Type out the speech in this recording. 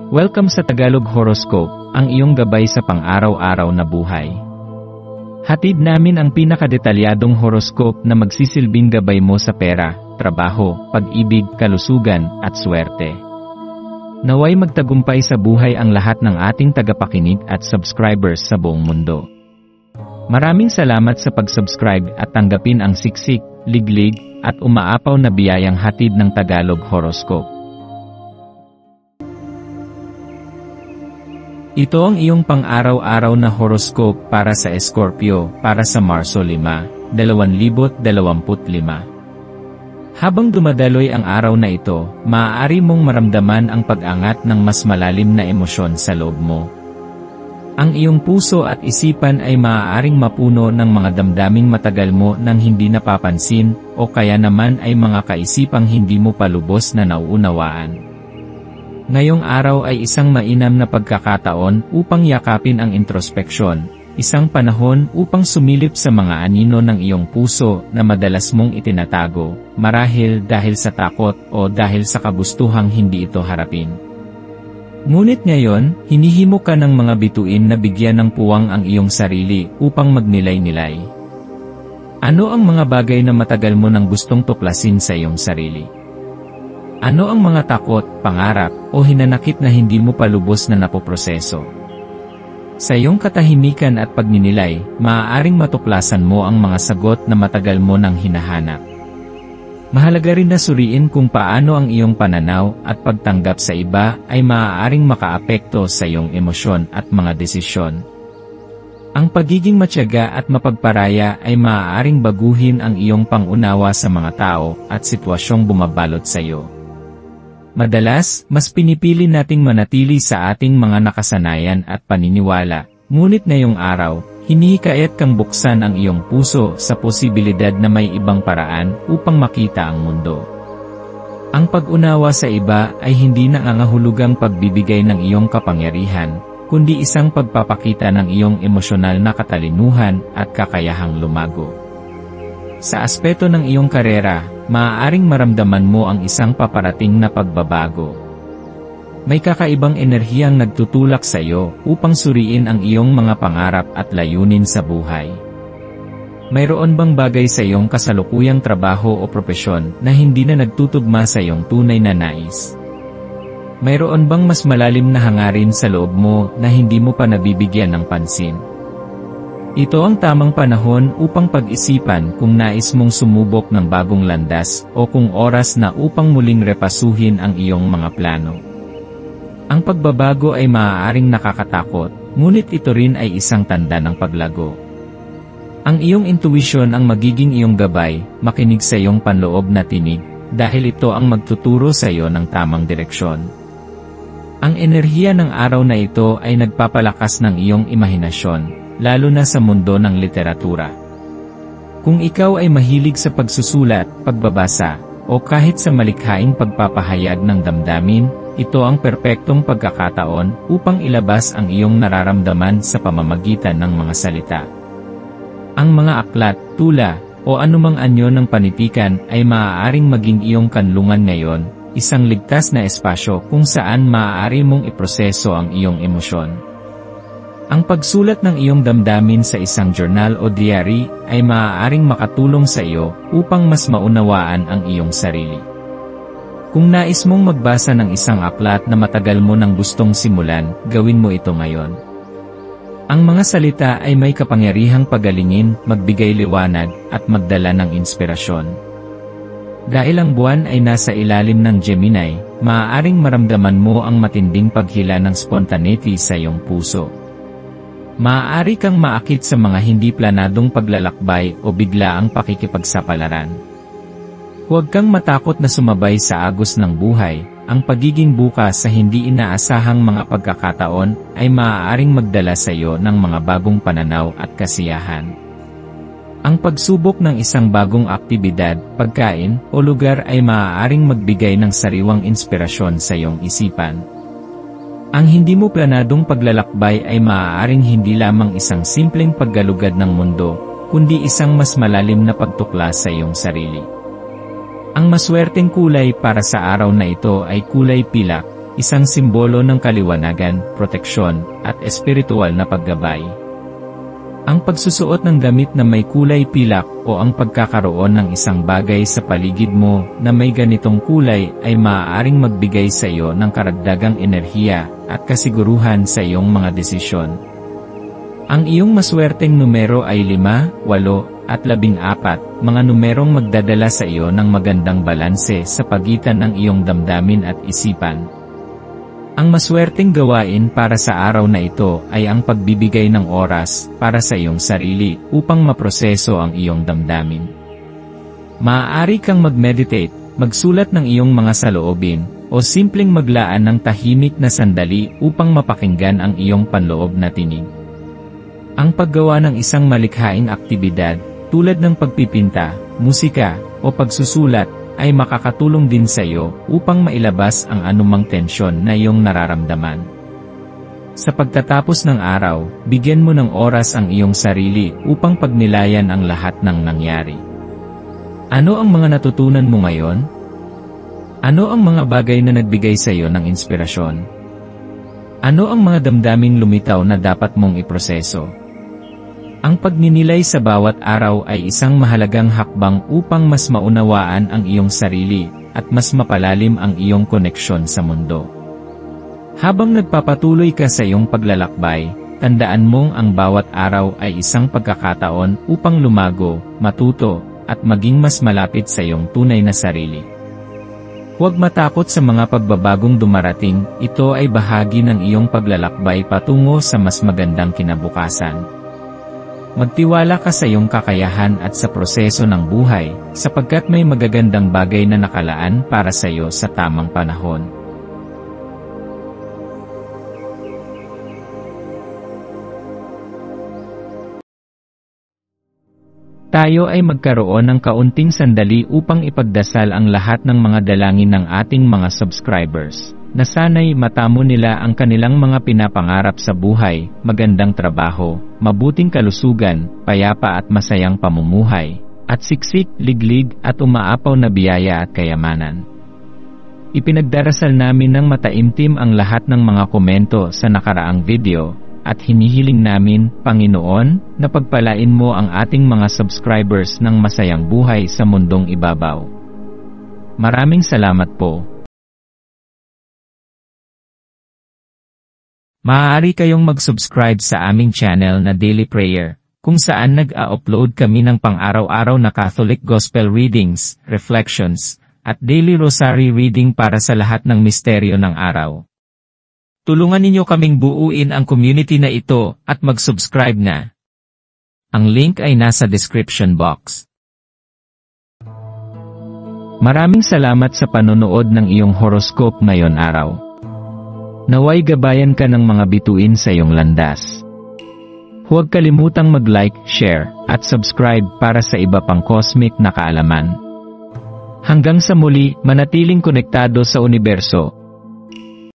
Welcome sa Tagalog Horoscope, ang iyong gabay sa pang-araw-araw na buhay. Hatid namin ang pinakadetalyadong horoscope na magsisilbing gabay mo sa pera, trabaho, pag-ibig, kalusugan, at swerte. Naway magtagumpay sa buhay ang lahat ng ating tagapakinig at subscribers sa buong mundo. Maraming salamat sa pag-subscribe at tanggapin ang siksik, liglig, at umaapaw na biyayang hatid ng Tagalog Horoscope. Ito ang iyong pang-araw-araw na horoscope para sa Scorpio, para sa Marso 5, 2025. Habang dumadaloy ang araw na ito, maaari mong maramdaman ang pag-angat ng mas malalim na emosyon sa loob mo. Ang iyong puso at isipan ay maaaring mapuno ng mga damdaming matagal mo nang hindi napapansin, o kaya naman ay mga kaisipang hindi mo pa lubos na nauunawaan. Ngayong araw ay isang mainam na pagkakataon upang yakapin ang introspeksyon, isang panahon upang sumilip sa mga anino ng iyong puso na madalas mong itinatago, marahil dahil sa takot o dahil sa kagustuhang hindi ito harapin. Ngunit ngayon, hinihimo ka ng mga bituin na bigyan ng puwang ang iyong sarili upang magnilay-nilay. Ano ang mga bagay na matagal mo nang gustong tuklasin sa iyong sarili? Ano ang mga takot, pangarap, o hinanakit na hindi mo pa lubos na napoproseso? Sa iyong katahimikan at pagninilay, maaaring matuklasan mo ang mga sagot na matagal mo nang hinahanap. Mahalaga rin na suriin kung paano ang iyong pananaw at pagtanggap sa iba ay maaaring makaapekto sa iyong emosyon at mga desisyon. Ang pagiging matyaga at mapagparaya ay maaaring baguhin ang iyong pangunawa sa mga tao at sitwasyong bumabalot sa iyo. Madalas, mas pinipili nating manatili sa ating mga nakasanayan at paniniwala, ngunit ngayong araw, hinihikayat kang buksan ang iyong puso sa posibilidad na may ibang paraan upang makita ang mundo. Ang pag-unawa sa iba ay hindi nangangahulugang pagbibigay ng iyong kapangyarihan, kundi isang pagpapakita ng iyong emosyonal na katalinuhan at kakayahang lumago. Sa aspeto ng iyong karera, maaaring maramdaman mo ang isang paparating na pagbabago. May kakaibang enerhiyang nagtutulak sa iyo upang suriin ang iyong mga pangarap at layunin sa buhay. Mayroon bang bagay sa iyong kasalukuyang trabaho o propesyon na hindi na nagtutugma sa iyong tunay na nais? Mayroon bang mas malalim na hangarin sa loob mo na hindi mo pa nabibigyan ng pansin? Ito ang tamang panahon upang pag-isipan kung nais mong sumubok ng bagong landas o kung oras na upang muling repasuhin ang iyong mga plano. Ang pagbabago ay maaaring nakakatakot, ngunit ito rin ay isang tanda ng paglago. Ang iyong intuisyon ang magiging iyong gabay, makinig sa iyong panloob na tinig, dahil ito ang magtuturo sa iyo ng tamang direksyon. Ang enerhiya ng araw na ito ay nagpapalakas ng iyong imahinasyon, lalo na sa mundo ng literatura. Kung ikaw ay mahilig sa pagsusulat, pagbabasa, o kahit sa malikhaing pagpapahayag ng damdamin, ito ang perpektong pagkakataon upang ilabas ang iyong nararamdaman sa pamamagitan ng mga salita. Ang mga aklat, tula, o anumang anyo ng panitikan ay maaaring maging iyong kanlungan ngayon, isang ligtas na espasyo kung saan maaari mong iproseso ang iyong emosyon. Ang pagsulat ng iyong damdamin sa isang journal o diary ay maaaring makatulong sa iyo upang mas maunawaan ang iyong sarili. Kung nais mong magbasa ng isang aklat na matagal mo nang gustong simulan, gawin mo ito ngayon. Ang mga salita ay may kapangyarihang pagalingin, magbigay liwanag, at magdala ng inspirasyon. Dahil ang buwan ay nasa ilalim ng Gemini, maaaring maramdaman mo ang matinding paghila ng spontaneity sa iyong puso. Maaari kang maakit sa mga hindi planadong paglalakbay o biglaang pakikipagsapalaran. Huwag kang matakot na sumabay sa agos ng buhay, ang pagiging bukas sa hindi inaasahang mga pagkakataon ay maaaring magdala sa iyo ng mga bagong pananaw at kasiyahan. Ang pagsubok ng isang bagong aktibidad, pagkain, o lugar ay maaaring magbigay ng sariwang inspirasyon sa iyong isipan. Ang hindi mo planadong paglalakbay ay maaaring hindi lamang isang simpleng paggalugad ng mundo, kundi isang mas malalim na pagtuklas sa iyong sarili. Ang maswerteng kulay para sa araw na ito ay kulay pilak, isang simbolo ng kaliwanagan, proteksyon, at espiritual na paggabay. Ang pagsusuot ng damit na may kulay pilak o ang pagkakaroon ng isang bagay sa paligid mo na may ganitong kulay ay maaaring magbigay sa iyo ng karagdagang enerhiya at kasiguruhan sa iyong mga desisyon. Ang iyong maswerteng numero ay 5, 8, at 14, mga numerong magdadala sa iyo ng magandang balanse sa pagitan ng iyong damdamin at isipan. Ang maswerteng gawain para sa araw na ito ay ang pagbibigay ng oras para sa iyong sarili upang maproseso ang iyong damdamin. Maaari kang mag-meditate, magsulat ng iyong mga saloobin, o simpleng maglaan ng tahimik na sandali upang mapakinggan ang iyong panloob na tinig. Ang paggawa ng isang malikhaing aktibidad, tulad ng pagpipinta, musika, o pagsusulat, ay makakatulong din sa iyo upang mailabas ang anumang tensyon na iyong nararamdaman. Sa pagtatapos ng araw, bigyan mo ng oras ang iyong sarili upang pagnilayan ang lahat ng nangyari. Ano ang mga natutunan mo ngayon? Ano ang mga bagay na nagbigay sa iyo ng inspirasyon? Ano ang mga damdaming lumitaw na dapat mong iproseso? Ang pagninilay sa bawat araw ay isang mahalagang hakbang upang mas maunawaan ang iyong sarili at mas mapalalim ang iyong koneksyon sa mundo. Habang nagpapatuloy ka sa iyong paglalakbay, tandaan mong ang bawat araw ay isang pagkakataon upang lumago, matuto, at maging mas malapit sa iyong tunay na sarili. Huwag matakot sa mga pagbabagong dumarating, ito ay bahagi ng iyong paglalakbay patungo sa mas magandang kinabukasan. Magtiwala ka sa iyong kakayahan at sa proseso ng buhay, sapagkat may magagandang bagay na nakalaan para sa iyo sa tamang panahon. Tayo ay magkaroon ng kaunting sandali upang ipagdasal ang lahat ng mga dalangin ng ating mga subscribers, na sana'y matamo nila ang kanilang mga pinapangarap sa buhay, magandang trabaho, mabuting kalusugan, payapa at masayang pamumuhay, at siksik, liglig at umaapaw na biyaya at kayamanan. Ipinagdarasal namin ng mataimtim ang lahat ng mga komento sa nakaraang video, at hinihiling namin, Panginoon, na pagpalain mo ang ating mga subscribers ng masayang buhay sa mundong ibabaw. Maraming salamat po. Maaari kayong mag-subscribe sa aming channel na Daily Prayer, kung saan nag-a-upload kami ng pang-araw-araw na Catholic Gospel Readings, Reflections, at Daily Rosary Reading para sa lahat ng misteryo ng araw. Tulungan ninyo kaming buuin ang community na ito at mag-subscribe na. Ang link ay nasa description box. Maraming salamat sa panonood ng iyong horoscope ngayon araw. Naway gabayan ka ng mga bituin sa iyong landas. Huwag kalimutang mag-like, share, at subscribe para sa iba pang cosmic na kaalaman. Hanggang sa muli, manatiling konektado sa universo,